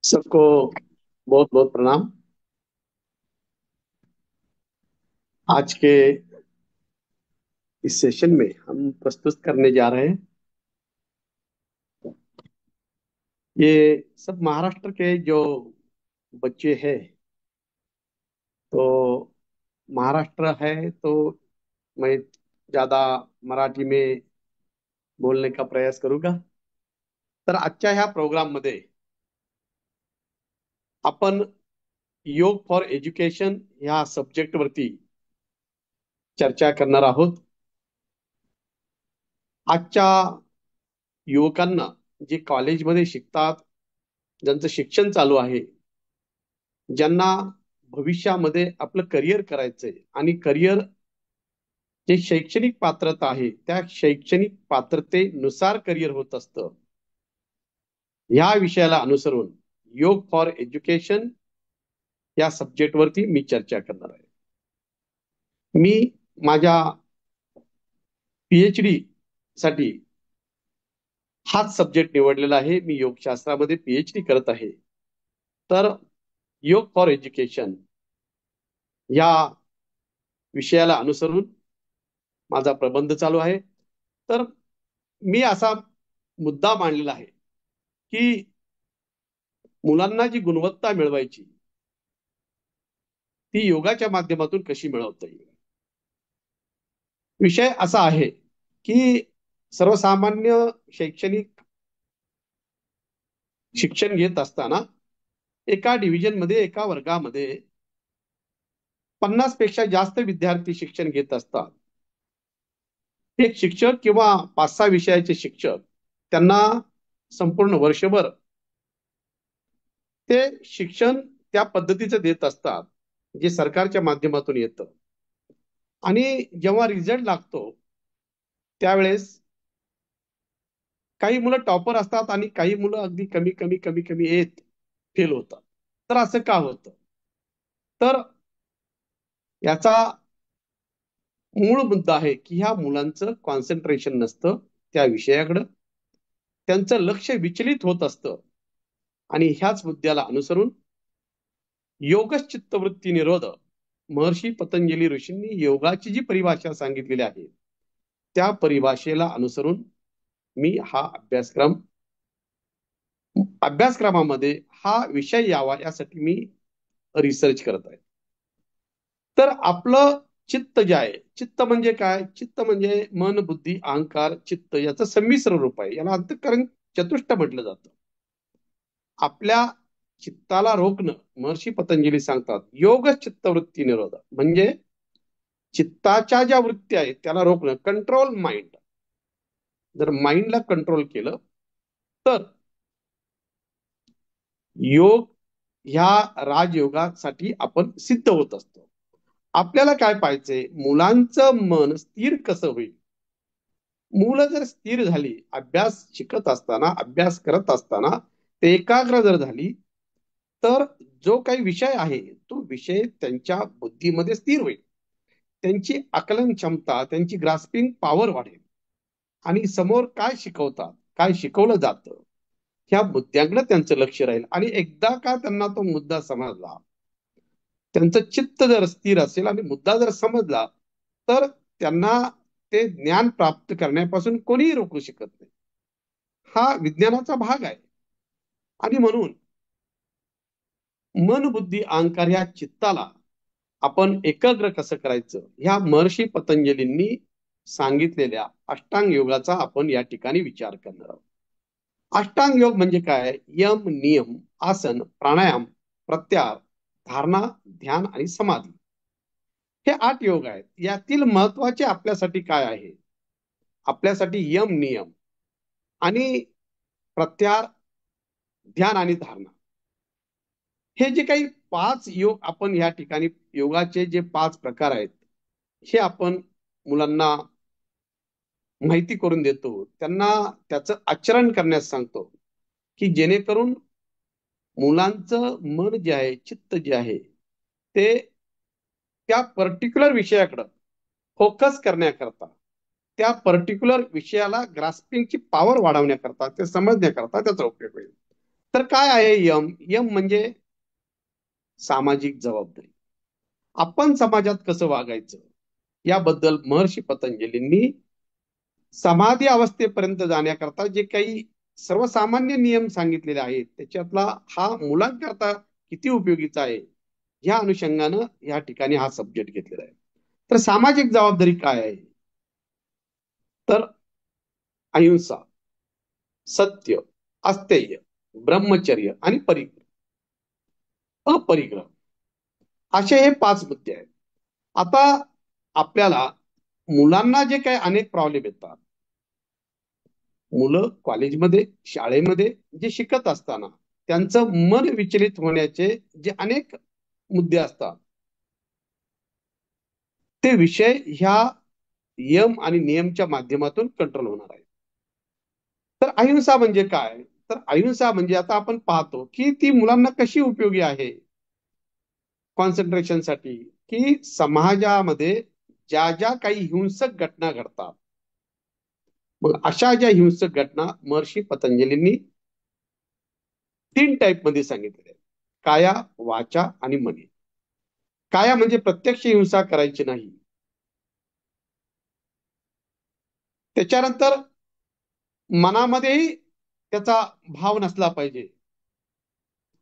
सबको बहुत बहुत प्रणाम। आज के इस सेशन में हम प्रस्तुत करने जा रहे हैं। ये सब महाराष्ट्र के जो बच्चे हैं, तो महाराष्ट्र है तो मैं ज्यादा मराठी में बोलने का प्रयास करूंगा। तर आजच्या ह्या प्रोग्राम मध्ये आपण योग फॉर एज्युकेशन ह्या सब्जेक्ट वरती चर्चा करणार आहोत। आजच्या युवकांना जे कॉलेजमध्ये शिकतात, ज्यांचं शिक्षण चालू आहे, ज्यांना भविष्यामध्ये आपलं करिअर करायचंय आणि करिअर जे शैक्षणिक पात्रता आहे त्या शैक्षणिक पात्रतेनुसार करिअर होत असतं, या विषयाला अनुसरून योग फॉर एज्युकेशन या सब्जेक्ट वरती मी चर्चा करणार आहे। मी माझ्या पीएचडी साठी हाच सब्जेक्ट निवडलेला आहे। मी योगशास्त्रामध्ये पीएचडी करत आहे। तर योग फॉर एज्युकेशन या विषयाला अनुसरून माझा प्रबंध चालू आहे। तर मी असा मुद्दा मांडलेला आहे की मुलांना जी गुणवत्ता मिळवायची ती योगाच्या माध्यमातून कशी मिळवता येईल। विषय असा आहे की सर्वसामान्य शैक्षणिक शिक्षण घेत असताना एका डिव्हिजन मध्ये, एका वर्गामध्ये 50 पेक्षा जास्त विद्यार्थी शिक्षण घेत असतात। एक शिक्षक किंवा 5-6 विषयाचे शिक्षक त्यांना संपूर्ण वर्षभर ते शिक्षण त्या पद्धतीचं देत असतात जे सरकारच्या माध्यमातून येतं। आणि जेव्हा रिझल्ट लागतो त्यावेळेस काही मुलं टॉपर असतात आणि काही मुलं अगदी कमी कमी कमी कमी येत फेल होतात। तर असं का होतं? तर याचा मूळ मुद्दा आहे की ह्या मुलांचं कॉन्सन्ट्रेशन नसतं त्या विषयाकडं, त्यांचं लक्ष विचलित होत असतं। आणि ह्याच मुद्द्याला अनुसरून योगच चित्तवृत्ती निरोध महर्षी पतंजली ऋषींनी योगाची जी परिभाषा सांगितलेली आहे त्या परिभाषेला अनुसरून मी हा अभ्यासक्रमामध्ये हा विषय यावा यासाठी मी रिसर्च करत आहे। तर आपलं चित्त जे आहे, चित्त म्हणजे काय? चित्त म्हणजे मन, बुद्धी, अहंकार, चित्त याचं संमिश्र रूप आहे। याला अंतःकरण चतुष्ट म्हटलं जातं। आपल्या चित्ताला रोखणं महर्षी पतंजली सांगतात योग चित्तवृत्ती निरोध, म्हणजे चित्ताच्या ज्या वृत्ती आहेत त्याला रोखणं, कंट्रोल माइंड। जर माइंडला कंट्रोल केलं तर योग ह्या राजयोगासाठी आपण सिद्ध होत असतो। आपल्याला काय पाहिजे? मुलांचं मन स्थिर कसं होईल। मुलं जर स्थिर झाली, अभ्यास शिकत असताना, अभ्यास करत असताना ते एकाग्र जर झाली, तर जो काही विषय आहे तो विषय त्यांच्या बुद्धीमध्ये स्थिर होईल। त्यांची आकलन क्षमता, त्यांची ग्रास्पिंग पॉवर वाढेल आणि समोर काय शिकवतात, काय शिकवलं जातं ह्या मुद्द्याकडे त्यांचं लक्ष राहील। आणि एकदा का त्यांना तो मुद्दा समजला, त्यांचं चित्त जर स्थिर असेल आणि मुद्दा जर समजला, तर त्यांना ते ज्ञान प्राप्त करण्यापासून कोणीही रोखू शकत नाही। हा विज्ञानाचा भाग आहे। आणि म्हणून मन, बुद्धी, अहंकार या चित्ताला आपण एकाग्र कसं करायचं ह्या महर्षी पतंजलींनी सांगितलेल्या अष्टांग योगाचा आपण या ठिकाणी विचार करणार आहोत। अष्टांग योग म्हणजे काय? यम, नियम, आसन, प्राणायाम, प्रत्याहार, धारणा, ध्यान आणि समाधी हे 8 योग आहेत। यातील महत्वाचे आपल्यासाठी काय आहे? आपल्यासाठी यम, नियम आणि प्रत्याहार, ध्यान आणि धारणा हे जे काही 5 योग आपण या ठिकाणी, योगाचे जे 5 प्रकार आहेत हे आपण मुलांना माहिती करून देतो, त्यांना त्याचं आचरण करण्यास सांगतो की जेणेकरून मुलांचं मन जे आहे, चित्त जे आहे ते त्या पर्टिक्युलर विषयाकडे फोकस करण्याकरता, त्या पर्टिक्युलर विषयाला ग्रास्पिंगची पॉवर वाढवण्याकरता, ते समजण्याकरता त्याचा उपयोग होईल। तर काय आहे यम? यम म्हणजे सामाजिक जबाबदारी. आपण समाजात कसं वागायचं याबद्दल महर्षी पतंजलींनी समाधी अवस्थेपर्यंत जाण्याकरता जे काही सर्वसामान्य नियम सांगितलेले आहेत त्याच्यातला हा मुलांकरता किती उपयोगीचा आहे या अनुषंगानं या ठिकाणी हा सब्जेक्ट घेतलेला आहे. तर सामाजिक जबाबदारी काय आहे? तर अहिंसा, सत्य, अस्तेय, ब्रह्मचर्य आणि अपरिग्रह असे हे 5 मुद्दे आहेत. आता आपल्याला मुलांना जे काही अनेक प्रॉब्लेम येतात, मुलं कॉलेजमध्ये शाळेमध्ये जे शिकत असताना त्यांचं मन विचलित होण्याचे जे अनेक मुद्दे असतात ते विषय ह्या यम आणि नियमच्या माध्यमातून कंट्रोल होणार आहे. तर अहिंसा म्हणजे काय? तर अहिंसा म्हणजे आता आपण पाहतो की ती मुलांना कशी उपयोगी आहे कॉन्सन्ट्रेशनसाठी, की समाजामध्ये ज्या ज्या काही हिंसक घटना घडतात, मग अशा ज्या हिंसक घटना महर्षी पतंजलींनी 3 टाईप मध्ये सांगितलेले आहेत: काया, वाचा आणि मनी. काया म्हणजे प्रत्यक्ष हिंसा करायची नाही. त्याच्यानंतर मनामध्येही त्याचा भाव नसला पाहिजे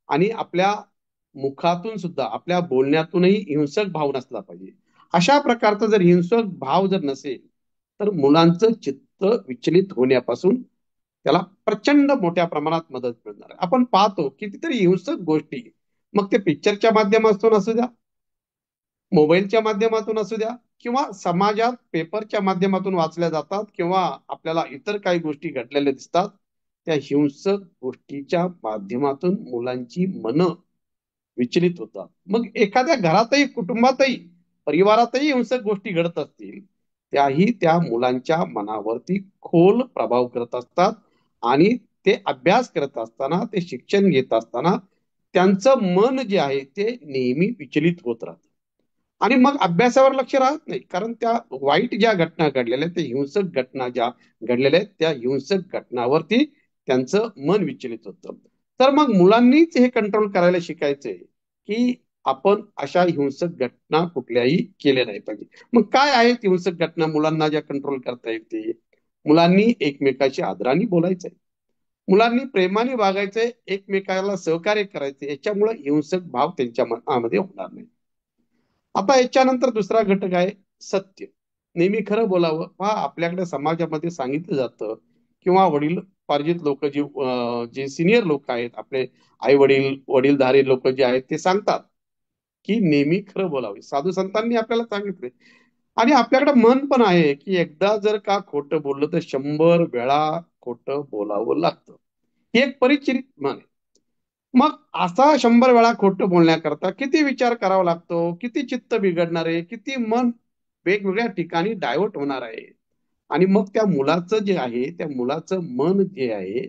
आणि आपल्या मुखातून सुद्धा आपल्या बोलण्यातूनही हिंसक भाव नसला पाहिजे. अशा प्रकारचा जर हिंसक भाव जर नसेल तर मुलांचं चित्त विचलित होण्यापासून त्याला प्रचंड मोठ्या प्रमाणात मदत मिळणार आहे. आपण पाहतो कितीतरी हिंसक गोष्टी, मग ते पिक्चरच्या माध्यमातून असू द्या, मोबाईलच्या माध्यमातून असू द्या, किंवा समाजात पेपरच्या माध्यमातून वाचल्या जातात, किंवा आपल्याला इतर काही गोष्टी घडलेल्या दिसतात. त्या हिंसक गोष्टीच्या माध्यमातून मुलांची मनं विचलित होतात. मग एखाद्या घरातही, कुटुंबातही, परिवारातही हिंसक गोष्टी घडत असतील, त्याही त्या मुलांच्या मनावरती खोल प्रभाव करत असतात आणि ते अभ्यास करत असताना, ते शिक्षण घेत असताना त्यांचं मन जे आहे ते नेहमी विचलित होत राहतं आणि मग अभ्यासावर लक्ष राहत नाही. कारण त्या वाईट ज्या घटना घडलेल्या आहेत, त्या हिंसक घटना ज्या घडलेल्या आहेत, त्या हिंसक घटनावरती त्यांचं मन विचलित होतं. तर मग मुलांनीच हे कंट्रोल करायला शिकायचंय की आपण अशा हिंसक घटना कुठल्याही केल्या नाही पाहिजे. मग काय आहेत हिंसक घटना मुलांना ज्या कंट्रोल करता येते? मुलांनी एकमेकाशी आदराने बोलायचंय, मुलांनी प्रेमाने वागायचंय, एकमेकाला सहकार्य करायचंय. याच्यामुळे हिंसक भाव त्यांच्या मनामध्ये होणार नाही. आता याच्यानंतर दुसरा घटक आहे सत्य. नेहमी खरं बोलावं. पहा, आपल्याकडे समाजामध्ये सांगितलं जातं, किंवा वडील पार्जित लोक जे सिनियर लोक आहेत, आपले आई वडील, वडीलधारी लोक जे आहेत, ते सांगतात की नेहमी खरं बोलावे. साधू संतांनी आपल्याला सांगितले आणि आपल्याकडे म्हण पण आहे की एकदा जर का खोटं बोललं तर 100 वेळा खोटं बोलावं लागतं. ही एक परिचित म्हण आहे. मग असा 100 वेळा खोटं बोलण्याकरता किती विचार करावा लागतो, किती चित्त बिघडणार आहे, किती मन वेगवेगळ्या ठिकाणी डायव्हर्ट होणार आहे. आणि मग त्या मुलाचं जे आहे, त्या मुलाचं मन जे आहे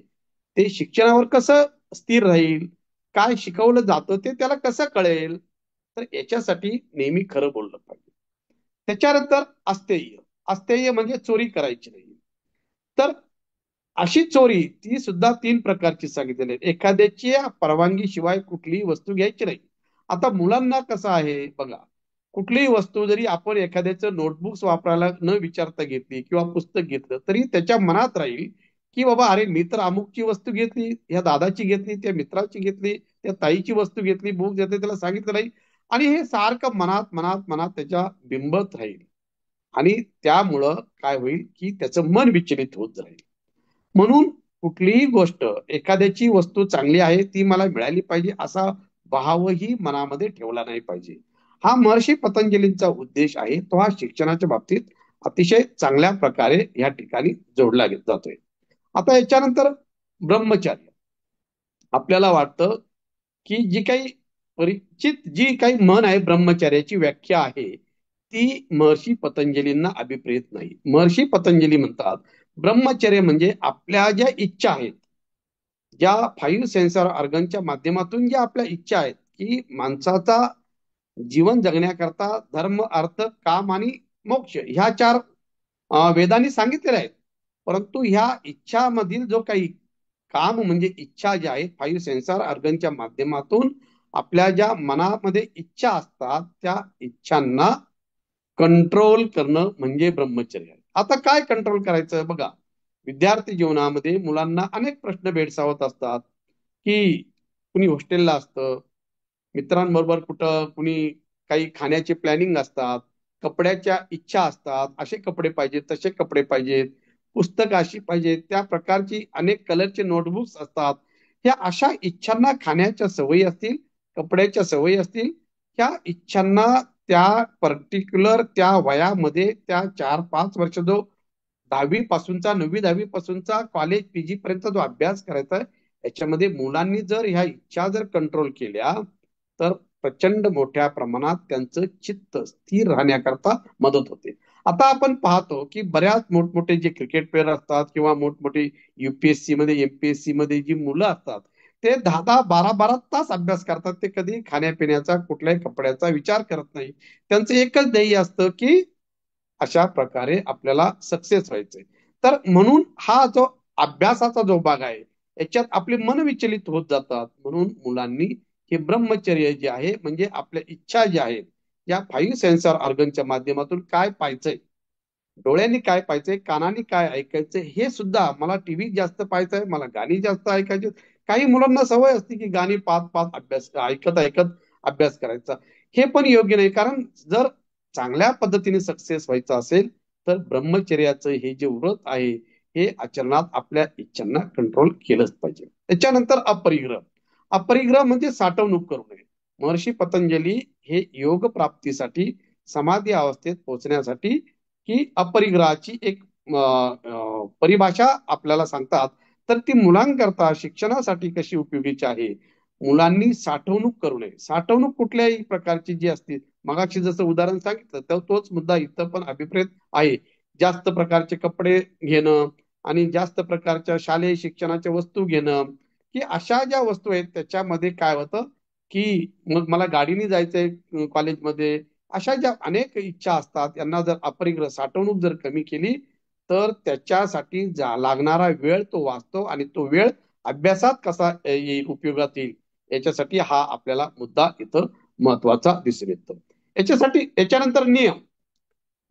ते शिक्षणावर कसं स्थिर राहील, काय शिकवलं जातं ते त्याला कसं कळेल. तर याच्यासाठी नेहमी खरं बोललं पाहिजे. त्याच्यानंतर अस्तेय. अस्तेय म्हणजे चोरी करायची नाही. तर अशी चोरी ती सुद्धा 3 प्रकारची सांगितलेली आहे. एखाद्याच्या परवानगी शिवाय कुठलीही वस्तू घ्यायची नाही. आता मुलांना कसं आहे बघा, कुठलीही वस्तू जरी आपण एखाद्याचं नोटबुक्स वापरायला न विचारता घेतली किंवा पुस्तक घेतलं तरी त्याच्या मनात राहील की बाबा, अरे मी तर अमुकची वस्तू घेतली, ह्या दादाची घेतली, त्या मित्राची घेतली, त्या ताईची वस्तू घेतली, बुक घेतली, त्याला सांगितलं नाही. आणि हे सारखं मनात मनात मनात त्याच्या बिंबत राहील आणि त्यामुळं काय होईल की त्याचं मन विचलित होत राहील. म्हणून कुठलीही गोष्ट, एखाद्याची वस्तू चांगली आहे ती मला मिळाली पाहिजे असा भावही मनामध्ये ठेवला नाही पाहिजे. हा महर्षी पतंजलींचा उद्देश आहे, तो हा शिक्षणाच्या बाबतीत अतिशय चांगल्या प्रकारे या ठिकाणी जोडला जातोय. आता याच्यानंतर ब्रह्मचर्य. आपल्याला वाटतं की जी काही परिचित जी काही म्हण आहे, ब्रह्मचर्याची व्याख्या आहे, ती महर्षी पतंजलींना अभिप्रेत नाही. महर्षी पतंजली म्हणतात ब्रह्मचर्य म्हणजे आपल्या ज्या इच्छा आहेत, ज्या 5 सेन्सर ऑर्गनच्या माध्यमातून ज्या आपल्या इच्छा आहेत, की माणसाचा जीवन जगण्याकरता धर्म, अर्थ, काम आणि मोक्ष ह्या 4 वेदांनी सांगितलेल्या आहेत. परंतु ह्या इच्छामधील जो काही काम म्हणजे इच्छा ज्या आहेत, 5 सेन्सर ऑर्गनच्या माध्यमातून आपल्या ज्या मनामध्ये इच्छा असतात त्या इच्छांना कंट्रोल करणं म्हणजे ब्रह्मचर्य आहे. आता काय कंट्रोल करायचं बघा, विद्यार्थी जीवनामध्ये मुलांना अनेक प्रश्न भेडसावत असतात की कुणी हॉस्टेलला असतं, मित्रांबरोबर कुठं कुणी काही खाण्याचे प्लॅनिंग असतात, कपड्याच्या इच्छा असतात, असे कपडे पाहिजेत, तसे कपडे पाहिजेत, पुस्तक अशी पाहिजेत, त्या प्रकारची अनेक कलरचे नोटबुक्स असतात. ह्या अशा इच्छांना खाण्याच्या सवयी असतील, कपड्याच्या सवयी असतील, ह्या इच्छांना त्या पर्टिक्युलर त्या वयामध्ये त्या 4-5 वर्ष जो 10वी पासूनचा 9वी-10वी पासूनचा कॉलेज पीजी पर्यंत जो अभ्यास करायचा आहे, याच्यामध्ये मुलांनी जर ह्या इच्छा जर कंट्रोल केल्या तर प्रचंड मोठ्या प्रमाणात त्यांचं चित्त स्थिर राहण्याकरता मदत होते. आता आपण पाहतो की बऱ्याच मोठमोठे जे क्रिकेट प्लेअर असतात किंवा मोठमोठे युपीएससी मध्ये एमपीएससी मध्ये जी मुलं असतात, ते 10-10, 12-12 तास अभ्यास करतात. ते कधी खाण्यापिण्याचा कुठल्याही कपड्याचा विचार करत नाही. त्यांचं एकच ध्येय असतं की अशा प्रकारे आपल्याला सक्सेस व्हायचंय. तर म्हणून हा जो अभ्यासाचा जो भाग आहे याच्यात आपले मन विचलित होत जातात. म्हणून मुलांनी हे ब्रह्मचर्य जे आहे म्हणजे आपल्या इच्छा ज्या आहेत या 5 सेन्सर ऑर्गनच्या माध्यमातून काय पाहायचंय, डोळ्यांनी काय पाहायचंय, कानाने काय ऐकायचंय, हे सुद्धा मला टीव्ही जास्त पाहायचंय, मला गाणी जास्त ऐकायची. काही मुलांना सवय असते की गाणी पाहत पाहत अभ्यास ऐकत ऐकत अभ्यास करायचा. हे पण योग्य नाही, कारण जर चांगल्या पद्धतीने सक्सेस व्हायचं असेल तर ब्रह्मचर्याचं हे जे व्रत आहे हे आचरणात आपल्या इच्छांना कंट्रोल केलंच पाहिजे. त्याच्यानंतर अपरिग्रह. अपरिग्रह म्हणजे साठवणूक करू नये. महर्षी पतंजली हे योग प्राप्तीसाठी समाधी अवस्थेत पोहोचण्यासाठी की अपरिग्रहाची एक परिभाषा आपल्याला सांगतात. तर ती मुलांकरता शिक्षणासाठी कशी उपयोगीची आहे. मुलांनी साठवणूक करू नये. साठवणूक कुठल्याही प्रकारची जी असते, मगाशी जसं उदाहरण सांगितलं तर तोच मुद्दा इथं पण अभिप्रेत आहे. जास्त प्रकारचे कपडे घेणं आणि जास्त प्रकारच्या शालेय शिक्षणाच्या वस्तू घेणं, की अशा ज्या वस्तू आहेत त्याच्यामध्ये काय होतं की मग मला गाडीने जायचंय कॉलेजमध्ये, अशा ज्या अनेक इच्छा असतात यांना जर अपरिग्रह साठवणूक जर कमी केली तर त्याच्यासाठी लागणारा वेळ तो वाचतो आणि तो वेळ अभ्यासात कसा येईल, उपयोगात येईल, याच्यासाठी हा आपल्याला मुद्दा इथं महत्वाचा दिसून येतो. याच्यासाठी याच्यानंतर नियम.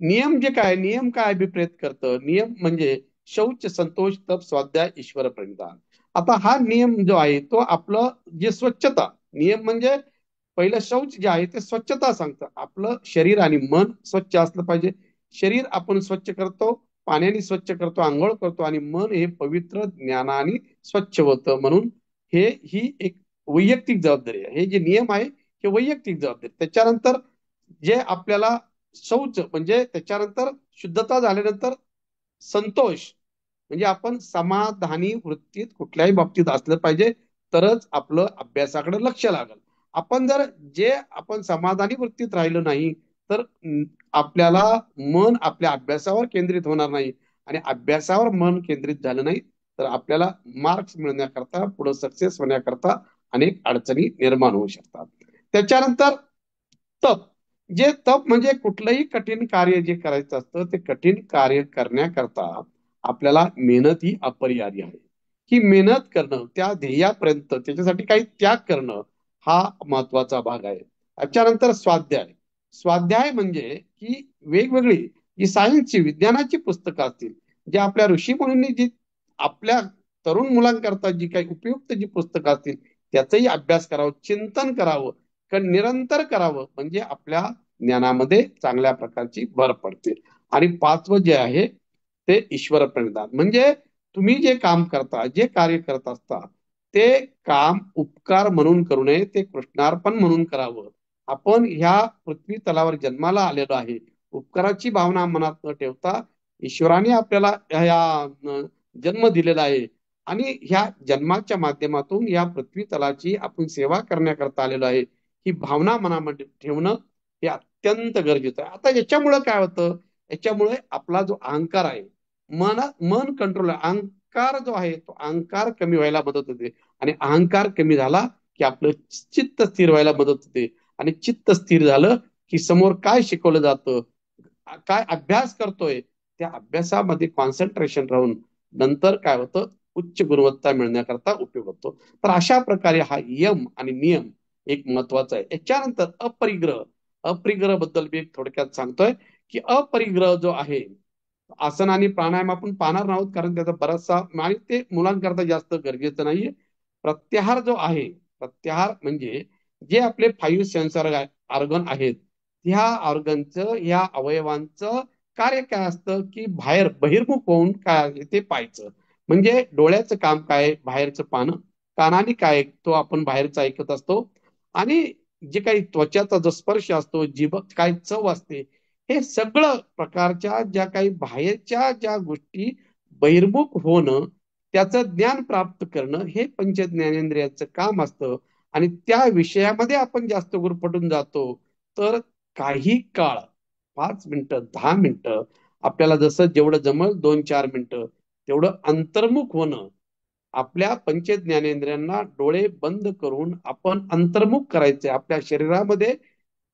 नियम जे काय, नियम काय अभिप्रेत करतं, नियम म्हणजे शौच, संतोष, तप, स्वाध्याय, ईश्वर प्रणिधान. आता हा नियम जो आहे तो आपलं जे स्वच्छता, नियम म्हणजे पहिलं शौच जे आहे ते स्वच्छता सांगतं. आपलं शरीर आणि मन स्वच्छ असलं पाहिजे. शरीर आपण स्वच्छ करतो, पाण्याने स्वच्छ करतो, आंघोळ करतो, आणि मन हे पवित्र ज्ञानाने स्वच्छ होतं. म्हणून ही एक वैयक्तिक जबाबदारी आहे. हे जे नियम आहे हे वैयक्तिक जबाबदारी. त्याच्यानंतर जे आपल्याला शौच म्हणजे त्याच्यानंतर शुद्धता झाल्यानंतर संतोष म्हणजे आपण समाधानी वृत्तीत कुठल्याही बाबतीत असलं पाहिजे, तरच आपलं अभ्यासाकडे लक्ष लागेल. आपण जर जे आपण समाधानी वृत्तीत राहिलो नाही तर आपल्याला मन आपल्या अभ्यासावर केंद्रित होणार नाही, आणि अभ्यासावर मन केंद्रित झालं नाही तर आपल्याला मार्क्स मिळण्याकरता, पुढे सक्सेस होण्याकरता अनेक अडचणी निर्माण होऊ शकतात. त्याच्यानंतर तप. जे तप म्हणजे कुठलंही कठीण कार्य जे करायचं असतं ते कठीण कार्य करण्याकरता आपल्याला मेहनत ही अपरिहार्य आहे. ही मेहनत करणं त्या ध्येयापर्यंत त्याच्यासाठी काही त्याग करणं हा महत्वाचा भाग आहे. त्याच्यानंतर स्वाध्याय. स्वाध्याय म्हणजे की वेगवेगळी जी सायन्सची, विज्ञानाची पुस्तकं असतील, जे आपल्या ऋषीमुनींनी जी आपल्या तरुण मुलांकरता जी काही उपयुक्त जी पुस्तकं असतील त्याचाही अभ्यास करावं, चिंतन करावं, निरंतर करावं, म्हणजे आपल्या ज्ञानामध्ये चांगल्या प्रकारची भर पडते. आणि 5वं जे आहे ते ईश्वर प्रणिधान. म्हणजे तुम्ही जे काम करता, जे कार्य करत असता ते काम उपकार म्हणून करू नये, ते कृष्णार्पण म्हणून करावं. आपण ह्या पृथ्वी तलावर जन्माला आलेलो आहे, उपकाराची भावना मनात न ठेवता ईश्वराने आपल्याला जन्म दिलेला आहे, आणि ह्या जन्माच्या माध्यमातून या पृथ्वी तलाची आपण सेवा करण्याकरता आलेलो आहे, ही भावना मनामध्ये ठेवणं हे अत्यंत गरजेचं आहे. आता याच्यामुळे काय होतं, याच्यामुळे आपला जो अहंकार आहे, मन कंट्रोल, अहंकार जो आहे तो अहंकार कमी व्हायला मदत होते, आणि अहंकार कमी झाला की आपलं चित्त स्थिर व्हायला मदत होते, आणि चित्त स्थिर झालं की समोर काय शिकवलं जातं, काय अभ्यास करतोय त्या अभ्यासामध्ये कॉन्सन्ट्रेशन राहून नंतर काय होतं, उच्च गुणवत्ता मिळण्याकरता उपयोग होतो. तर अशा प्रकारे हा यम आणि नियम एक महत्वाचा आहे. याच्यानंतर अपरिग्रह. अपरिग्रह बद्दल मी एक थोडक्यात सांगतोय की अपरिग्रह जो आहे, आसन आणि प्राणायाम आपण पाहणार आहोत कारण त्याचा बराचसा आणि ते मुलांकरता जास्त गरजेचं नाहीये. प्रत्याहार जो आहे, प्रत्याहार म्हणजे जे आपले 5 सेन्सर ऑर्गन आहेत, ह्या ऑर्गनचं, ह्या अवयवांचं कार्य काय असतं की बाहेर बहिर्मुख होऊन काय आहे ते पाहायचं. म्हणजे डोळ्याचं काम काय, बाहेरचं पाहणं. कानाने काय ऐकतो आपण, बाहेरचं ऐकत असतो. आणि जे काही त्वचाचा जो स्पर्श असतो, जीभ काय चव असते, हे सगळं प्रकारच्या ज्या काही बाहेरच्या ज्या गोष्टी बहिर्मुख होणं, त्याचं ज्ञान प्राप्त करणं, हे पंचज्ञानेंद्रियांचं काम असतं. आणि त्या विषयामध्ये आपण जास्त गुरफटून जातो तर काही काळ, 5 मिनिटं, 10 मिनिटं, आपल्याला जसं जेवढं जमल 2-4 मिनिटं, तेवढं अंतर्मुख होणं, आपल्या पंचज्ञानेंद्रियांना डोळे बंद करून आपण अंतर्मुख करायचे. आपल्या शरीरामध्ये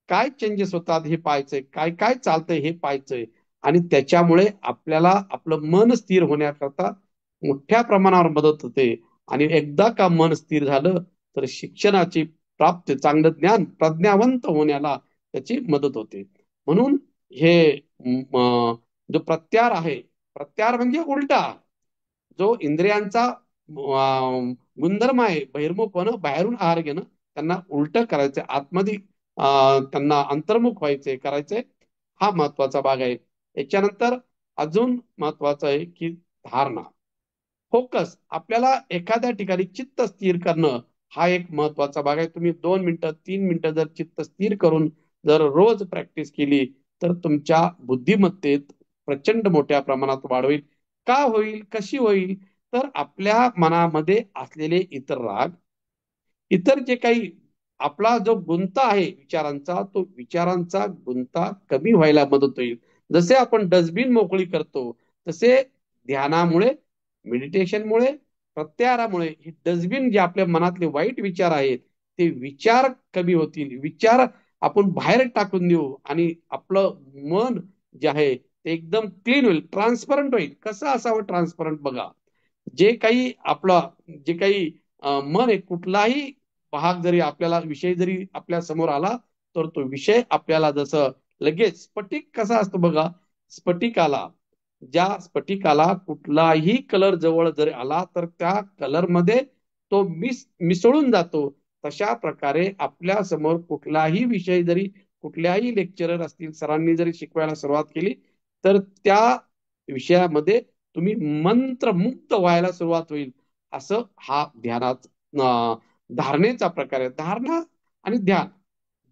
काय चेंजेस होतात हे पाहायचंय, काय काय चालतंय हे पाहायचंय. आणि त्याच्यामुळे आपल्याला आपलं मन स्थिर होण्याकरता मोठ्या प्रमाणावर मदत होते. आणि एकदा का मन स्थिर झालं तर शिक्षणाची प्राप्ती, चांगलं ज्ञान, प्रज्ञावंत होण्याला त्याची मदत होते. म्हणून हे जो प्रत्यार आहे, प्रत्यार म्हणजे उलटा, जो इंद्रियांचा गुणधर्म आहे बहिर्मुख होणं, बाहेरून आहार घेणं, त्यांना उलट करायचं, आतमध्ये त्यांना अंतर्मुख व्हायचे, करायचे. हा महत्वाचा भाग आहे. याच्यानंतर अजून महत्वाचं आहे की धारणा, फोकस. आपल्याला एखाद्या ठिकाणी चित्त स्थिर करणं हा एक महत्वाचा भाग आहे. तुम्ही 2 मिनिटं, 3 मिनिटं जर चित्त स्थिर करून जर रोज प्रॅक्टिस केली तर तुमच्या बुद्धिमत्तेत प्रचंड मोठ्या प्रमाणात वाढ होईल. का होईल, कशी होईल, तर आपल्या मनामध्ये असलेले इतर राग, इतर जे काही आपला जो गुंता आहे विचारांचा, तो विचारांचा गुंता कमी व्हायला मदत होईल. जसे आपण डस्टबिन मोकळी करतो, तसे ध्यानामुळे, मेडिटेशनमुळे, प्रत्याहारामुळे हे डस्टबिन जे आपल्या मनातले वाईट विचार आहेत, ते विचार कमी होतील. विचार आपण बाहेर टाकून देऊ आणि आपलं मन जे आहे ते एकदम क्लीन होईल, ट्रान्सपरंट होईल. कसं असावं ट्रान्सपरंट बघा. जे काही आपलं, जे काही मन आहे, कुठलाही भाग जरी आपल्याला, विषय जरी आपल्या समोर आला तर तो विषय आपल्याला जसं लगेच, स्फटिक कसा असतो बघा, स्फटिकाला, ज्या स्फटिकाला कुठलाही कलर जवळ जर आला तर त्या कलरमध्ये तो मिसळून जातो. तशा प्रकारे आपल्या समोर कुठलाही विषय जरी, कुठल्याही लेक्चरर असतील, सरांनी जरी शिकवायला सुरुवात केली तर त्या विषयामध्ये तुम्ही मंत्रमुक्त व्हायला सुरुवात होईल. असं हा ध्यानात धारणेचा प्रकार आहे. धारणा आणि ध्यान,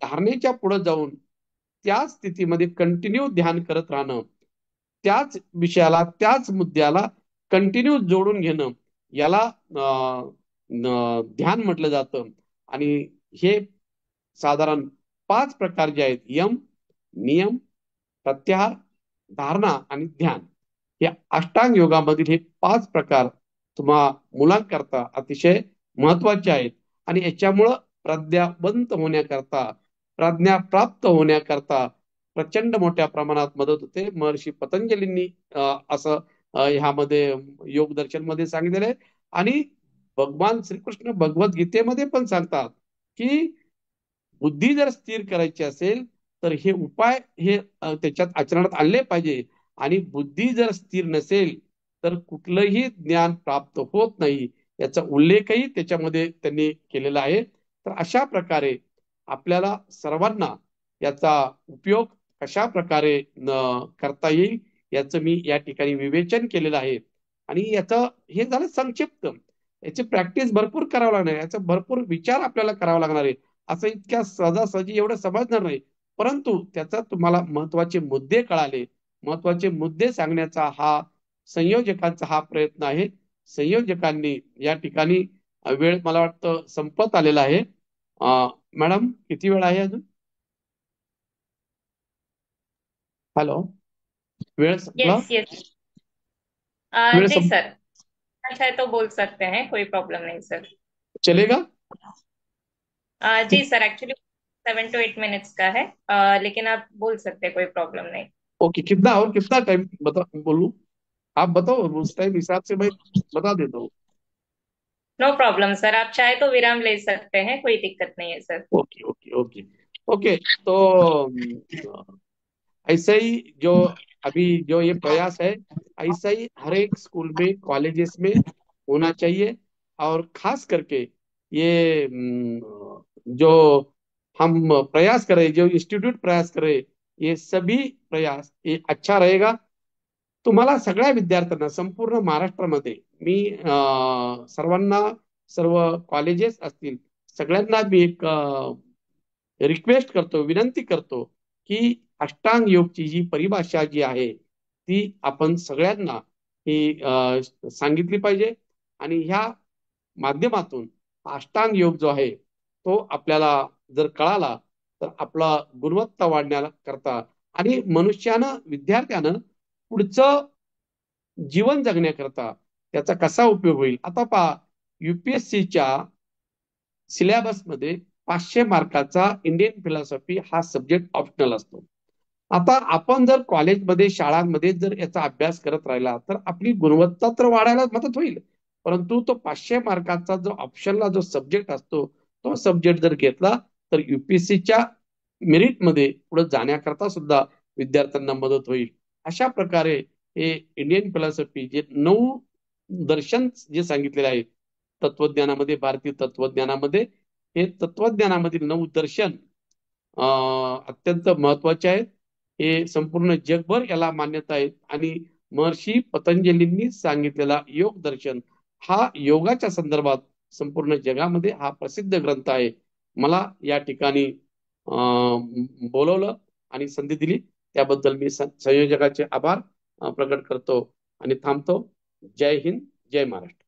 धारणेच्या पुढे जाऊन त्याच स्थितीमध्ये कंटिन्यू ध्यान करत राहणं, त्याच विषयाला, त्याच मुद्द्याला कंटिन्यू जोडून घेणं, याला ध्यान म्हटलं जातं. आणि हे साधारण 5 प्रकार जे आहेत, यम, नियम, प्रत्याहार, धारणा आणि ध्यान, या अष्टांग योगामधील हे 5 प्रकार तुम्हा मुलांकरता अतिशय महत्वाचे आहेत. आणि याच्यामुळं प्रज्ञावंत होण्याकरता, प्रज्ञा प्राप्त होण्याकरता प्रचंड मोठ्या प्रमाणात मदत होते. महर्षी पतंजलींनी असं ह्यामध्ये योग दर्शन मध्ये सांगितलेलं आहे. आणि भगवान श्रीकृष्ण भगवद्गीतेमध्ये पण सांगतात की बुद्धी जर स्थिर करायची असेल तर हे उपाय हे त्याच्यात आचरणात आणले पाहिजे. आणि बुद्धी जर स्थिर नसेल तर कुठलंही ज्ञान प्राप्त होत नाही, याचा उल्लेखही त्याच्यामध्ये त्यांनी केलेला आहे. तर अशा प्रकारे आपल्याला सर्वांना याचा उपयोग कशा प्रकारे करता येईल याचं मी या ठिकाणी विवेचन केलेलं आहे. आणि याचं हे झालं संक्षिप्त. याची प्रॅक्टिस भरपूर करावं लागणार आहे, याचा भरपूर विचार आपल्याला करावा लागणार आहे. असं इतक्या सहजासहजी एवढं समजणार नाही. परंतु त्याचा तुम्हाला महत्वाचे मुद्दे कळाले, महत्वाचे मुद्दे सांगण्याचा हा संयोजकांचा हा प्रयत्न आहे. संयोजकांनी या ठिकाणी वेळ मला वाटतं संपत आलेला आहे. मॅडम किती वेळ आहे अजून? हॅलो, वेळ संपला? Yes yes. वेळ जी संप सर, अच्छा है तो बोल सकते हैं, कोई प्रॉब्लम नहीं सर। चलेगा? जी सर, एक्चुअली 7 to 8 मिनट्स का है, लेकिन आप बोल सकते हैं, कोई प्रॉब्लम नहीं। ओके, कितना और कितना टाइम बता, बोलूं? आप बताओ, उस टाइम हिसाब से मैं बता देता हूँ। नो प्रॉब्लम सर, आप चाहे तो विराम ले सकते हैं, कोई दिक्कत नहीं है sir. Okay okay okay okay. तो ऐसे ही जो अभी जो ये प्रयास है, ऐसा ही हर एक स्कूल में, कॉलेजेस में होना चाहिए। और खास करके ये जो हम प्रयास करें, जो इंस्टीट्यूट प्रयास करे, ये सभी प्रयास ये अच्छा रहेगा। तुम्हाला सगळ्या विद्यार्थ्यांना संपूर्ण महाराष्ट्रामध्ये मी सर्वांना, सर्व कॉलेजेस असतील, सगळ्यांना मी एक रिक्वेस्ट करतो, विनंती करतो की अष्टांग योगची जी परिभाषा जी आहे ती आपण सगळ्यांना ही सांगितली पाहिजे। आणि ह्या माध्यमातून अष्टांग योग जो आहे तो आपल्याला जर कळाला तर आपला गुणवत्ता वाढण्याकरता आणि मनुष्यानं, विद्यार्थ्यानं पुढचं जीवन जगण्याकरता त्याचा कसा उपयोग होईल। आता पहा, युपीएससीच्या सिलेबसमध्ये 500 मार्काचा इंडियन फिलॉसॉफी हा सब्जेक्ट ऑप्शनल असतो। आता आपण जर कॉलेजमध्ये, शाळांमध्ये जर याचा अभ्यास करत राहिला तर आपली गुणवत्ता तर वाढायला मदत होईल, परंतु तो 500 मार्काचा जो ऑप्शनला जो सब्जेक्ट असतो, तो सब्जेक्ट जर घेतला तर युपीएससीच्या मेरिटमध्ये पुढे जाण्याकरता सुद्धा विद्यार्थ्यांना मदत होईल। अशा प्रकारे हे इंडियन फिलॉसॉफी जे 9 दर्शन जे सांगितलेले आहेत तत्वज्ञानामध्ये, भारतीय तत्वज्ञानामध्ये, हे तत्वज्ञानामधील 9 दर्शन अत्यंत महत्वाचे आहेत। हे संपूर्ण जगभर याला मान्यता आहे आणि महर्षी पतंजलींनी सांगितलेला योग दर्शन हा योगाच्या संदर्भात संपूर्ण जगामध्ये हा प्रसिद्ध ग्रंथ आहे। मला या ठिकाणी बोलवलं आणि संधी दिली त्याबद्दल मी संयोजकाचे आभार प्रकट करतो आणि थांबतो। जय हिंद, जय महाराष्ट्र।